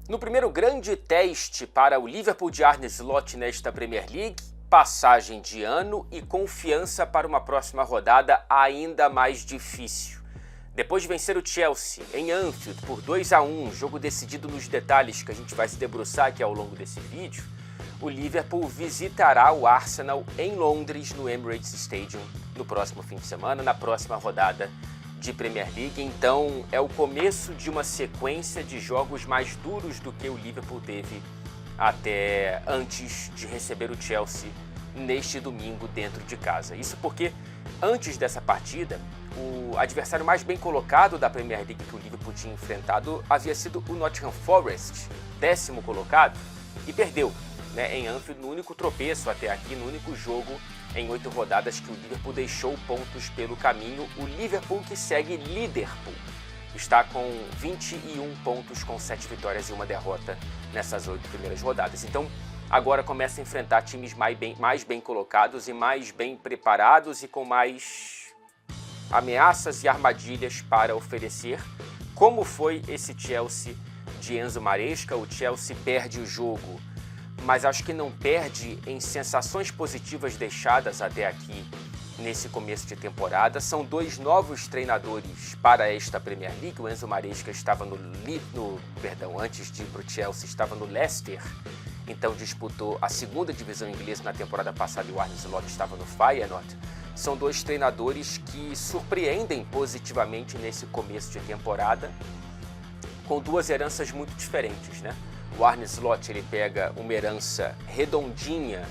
No primeiro grande teste para o Liverpool de Arne Slot nesta Premier League, passagem de ano e confiança para uma próxima rodada ainda mais difícil. Depois de vencer o Chelsea em Anfield por 2-1, jogo decidido nos detalhes que a gente vai se debruçar aqui ao longo desse vídeo, o Liverpool visitará o Arsenal em Londres, no Emirates Stadium, no próximo fim de semana, na próxima rodada de Premier League. Então é o começo de uma sequência de jogos mais duros do que o Liverpool teve até antes de receber o Chelsea neste domingo dentro de casa. Isso porque antes dessa partida, o adversário mais bem colocado da Premier League que o Liverpool tinha enfrentado havia sido o Nottingham Forest, 10º colocado, e perdeu, em Anfield, no único tropeço até aqui, no único jogo em 8 rodadas que o Liverpool deixou pontos pelo caminho. O Liverpool, que segue Liverpool, está com 21 pontos, com 7 vitórias e 1 derrota nessas 8 primeiras rodadas. Então agora começa a enfrentar times mais bem colocados e mais bem preparados e com mais ameaças e armadilhas para oferecer, como foi esse Chelsea de Enzo Maresca. O Chelsea perde o jogo, mas acho que não perde em sensações positivas deixadas até aqui nesse começo de temporada. São 2 novos treinadores para esta Premier League. O Enzo Maresca estava antes de ir para o Chelsea, estava no Leicester, então disputou a 2ª divisão inglesa na temporada passada, e o Arne Slot estava no Feyenoord. São 2 treinadores que surpreendem positivamente nesse começo de temporada, com 2 heranças muito diferentes, O Arne Slot, ele pega uma herança redondinha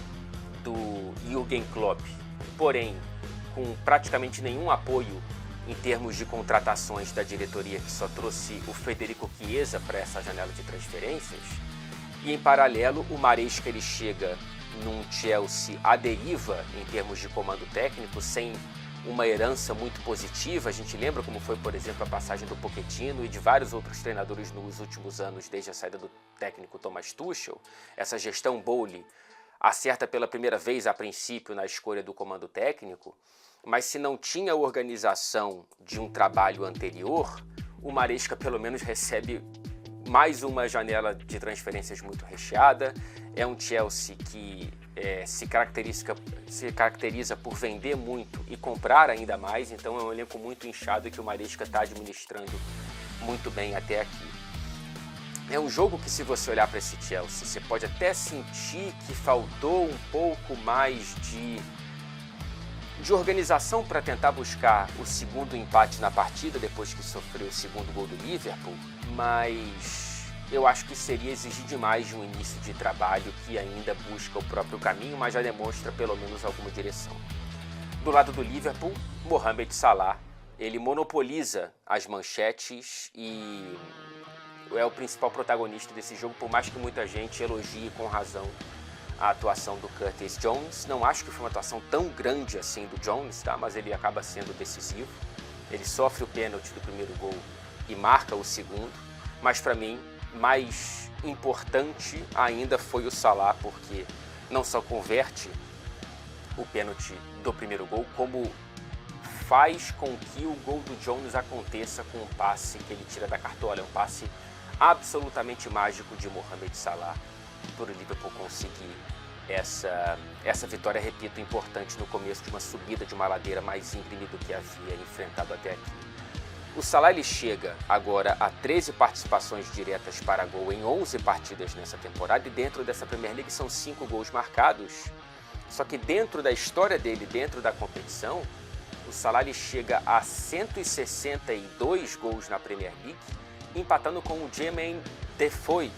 do Jürgen Klopp, porém com praticamente nenhum apoio em termos de contratações da diretoria, que só trouxe o Federico Chiesa para essa janela de transferências. E em paralelo, o Maresca, ele chega num Chelsea à deriva em termos de comando técnico, sem uma herança muito positiva. A gente lembra como foi, por exemplo, a passagem do Pochettino e de vários outros treinadores nos últimos anos, desde a saída do técnico Thomas Tuchel. Essa gestão Bowley acerta pela primeira vez, a princípio, na escolha do comando técnico, mas se não tinha a organização de um trabalho anterior, o Maresca pelo menos recebe mais uma janela de transferências muito recheada. É um Chelsea que se caracteriza por vender muito e comprar ainda mais, então é um elenco muito inchado que o Maresca está administrando muito bem até aqui. É um jogo que, se você olhar para esse Chelsea, você pode até sentir que faltou um pouco mais de organização para tentar buscar o 2º empate na partida, depois que sofreu o 2º gol do Liverpool, mas eu acho que seria exigir demais de um início de trabalho que ainda busca o próprio caminho, mas já demonstra pelo menos alguma direção. Do lado do Liverpool, Mohamed Salah, ele monopoliza as manchetes e é o principal protagonista desse jogo, por mais que muita gente elogie com razão a atuação do Curtis Jones. Não acho que foi uma atuação tão grande assim do Jones, mas ele acaba sendo decisivo. Ele sofre o pênalti do primeiro gol e marca o 2º, mas para mim mais importante ainda foi o Salah, porque não só converte o pênalti do primeiro gol, como faz com que o gol do Jones aconteça com um passe que ele tira da cartola. É um passe absolutamente mágico de Mohamed Salah para o Liverpool conseguir essa vitória, repito, importante no começo de uma subida de uma ladeira mais íngreme do que havia enfrentado até aqui. O Salah, ele chega agora a 13 participações diretas para gol em 11 partidas nessa temporada, e dentro dessa Premier League são 5 gols marcados. Só que dentro da história dele, dentro da competição, o Salah, ele chega a 162 gols na Premier League, empatando com o Jermaine Defoe,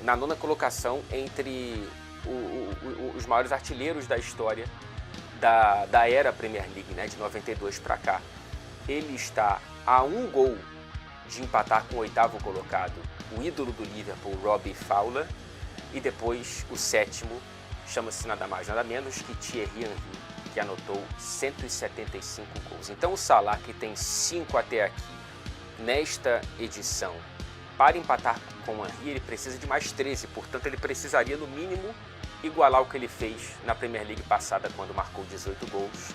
na 9ª colocação entre os maiores artilheiros da história da era Premier League, de 92 para cá. Ele está a 1 gol de empatar com o 8º colocado, o ídolo do Liverpool, Robbie Fowler, e depois o 7º chama-se nada mais nada menos que Thierry Henry, que anotou 175 gols. Então o Salah, que tem 5 até aqui nesta edição, para empatar com o Henry, ele precisa de mais 13, portanto ele precisaria no mínimo igualar o que ele fez na Premier League passada, quando marcou 18 gols.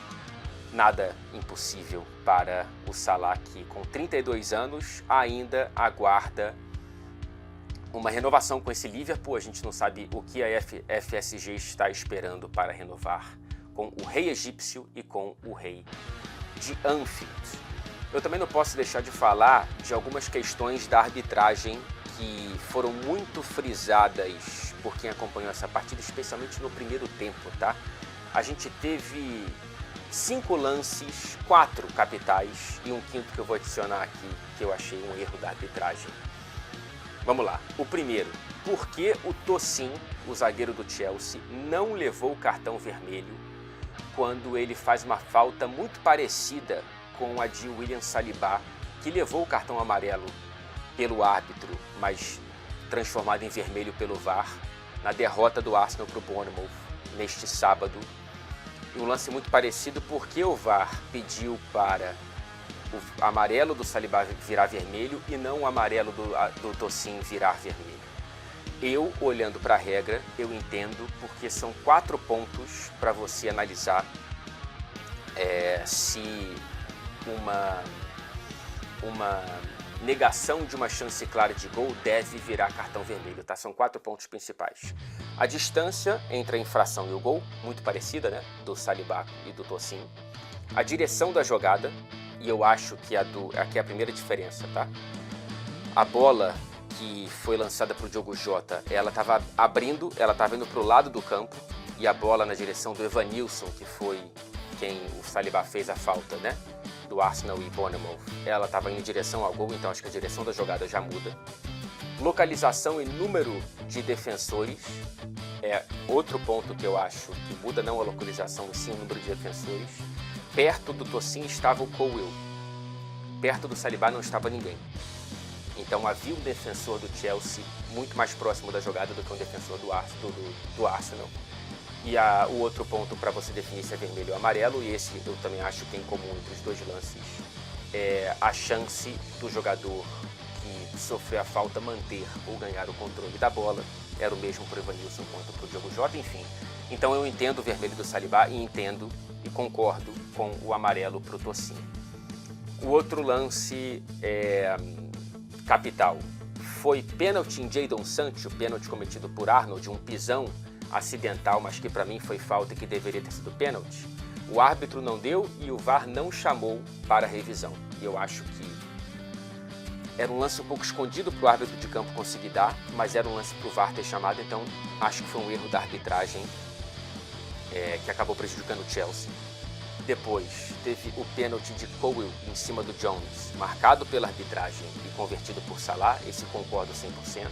Nada impossível para o Salah, que com 32 anos ainda aguarda uma renovação com esse Liverpool. A gente não sabe o que a FSG está esperando para renovar com o rei egípcio e com o rei de Anfield. Eu também não posso deixar de falar de algumas questões da arbitragem que foram muito frisadas por quem acompanhou essa partida, especialmente no primeiro tempo, tá? A gente teve 5 lances, 4 capitais e um quinto que eu vou adicionar aqui, que eu achei um erro da arbitragem. Vamos lá. O primeiro, por que o Tosin, o zagueiro do Chelsea, não levou o cartão vermelho quando ele faz uma falta muito parecida com a de William Saliba, que levou o cartão amarelo pelo árbitro, mas transformado em vermelho pelo VAR, na derrota do Arsenal para o Bournemouth neste sábado. E um lance muito parecido porque o VAR pediu para o amarelo do Saliba virar vermelho e não o amarelo do Tosin virar vermelho. Eu, olhando para a regra, eu entendo, porque são 4 pontos para você analisar se uma negação de uma chance clara de gol deve virar cartão vermelho, tá? São 4 pontos principais. A distância entre a infração e o gol, muito parecida, né? Do Saliba e do Tosin. A direção da jogada, e eu acho que aqui é a primeira diferença, tá? A bola que foi lançada para o Diogo Jota, ela estava abrindo, ela estava indo para o lado do campo, e a bola na direção do Evanilson, que foi quem o Saliba fez a falta, né? Do Arsenal e Bournemouth, ela estava indo em direção ao gol, então acho que a direção da jogada já muda. Localização e número de defensores é outro ponto que eu acho que muda, não a localização, e sim o número de defensores. Perto do Tosin estava o Colwill, perto do Saliba não estava ninguém. Então havia um defensor do Chelsea muito mais próximo da jogada do que um defensor do Arsenal. E o outro ponto para você definir se é vermelho ou amarelo, e esse eu também acho que é em comum entre os dois lances, é a chance do jogador que sofreu a falta manter ou ganhar o controle da bola. Era o mesmo para o Evanilson quanto para o Diogo Jota, enfim. Então eu entendo o vermelho do Saliba e entendo e concordo com o amarelo para o Tosin. O outro lance capital foi pênalti em Jadon Sancho, pênalti cometido por Arnold, um pisão acidental, mas que para mim foi falta e que deveria ter sido pênalti. O árbitro não deu e o VAR não chamou para revisão. E eu acho que era um lance um pouco escondido para o árbitro de campo conseguir dar, mas era um lance para o VAR ter chamado, então acho que foi um erro da arbitragem que acabou prejudicando o Chelsea. Depois teve o pênalti de Colwill em cima do Jones, marcado pela arbitragem e convertido por Salah, esse concordo 100%.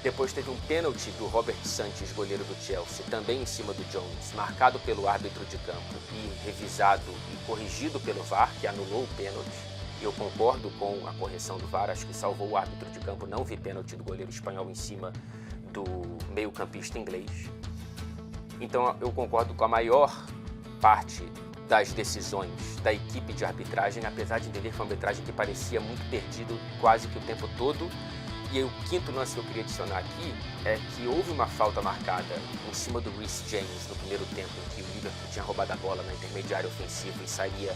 Depois teve um pênalti do Robert Sanchez, goleiro do Chelsea, também em cima do Jones, marcado pelo árbitro de campo e revisado e corrigido pelo VAR, que anulou o pênalti. E eu concordo com a correção do VAR, acho que salvou o árbitro de campo, não vi pênalti do goleiro espanhol em cima do meio-campista inglês. Então eu concordo com a maior parte das decisões da equipe de arbitragem, apesar de entender que foi uma arbitragem que parecia muito perdido quase que o tempo todo. E aí, o quinto lance que eu queria adicionar aqui é que houve uma falta marcada em cima do Reece James no primeiro tempo, em que o Liverpool tinha roubado a bola na intermediária ofensiva e saía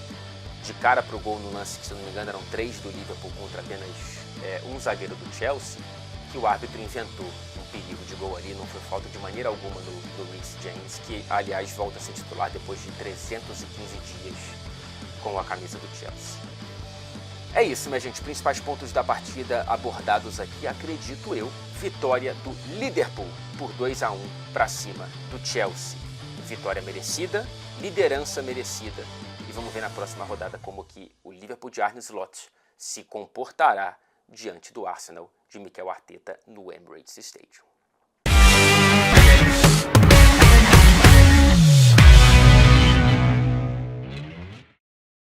de cara para o gol no lance que, se não me engano, eram 3 do Liverpool contra apenas um zagueiro do Chelsea, que o árbitro inventou um perigo de gol ali, não foi falta de maneira alguma do Reece James, que, aliás, volta a ser titular depois de 315 dias com a camisa do Chelsea. É isso, minha gente. Principais pontos da partida abordados aqui, acredito eu. Vitória do Liverpool por 2-1 para cima do Chelsea. Vitória merecida, liderança merecida. E vamos ver na próxima rodada como que o Liverpool de Arne Slot se comportará diante do Arsenal de Mikel Arteta no Emirates Stadium.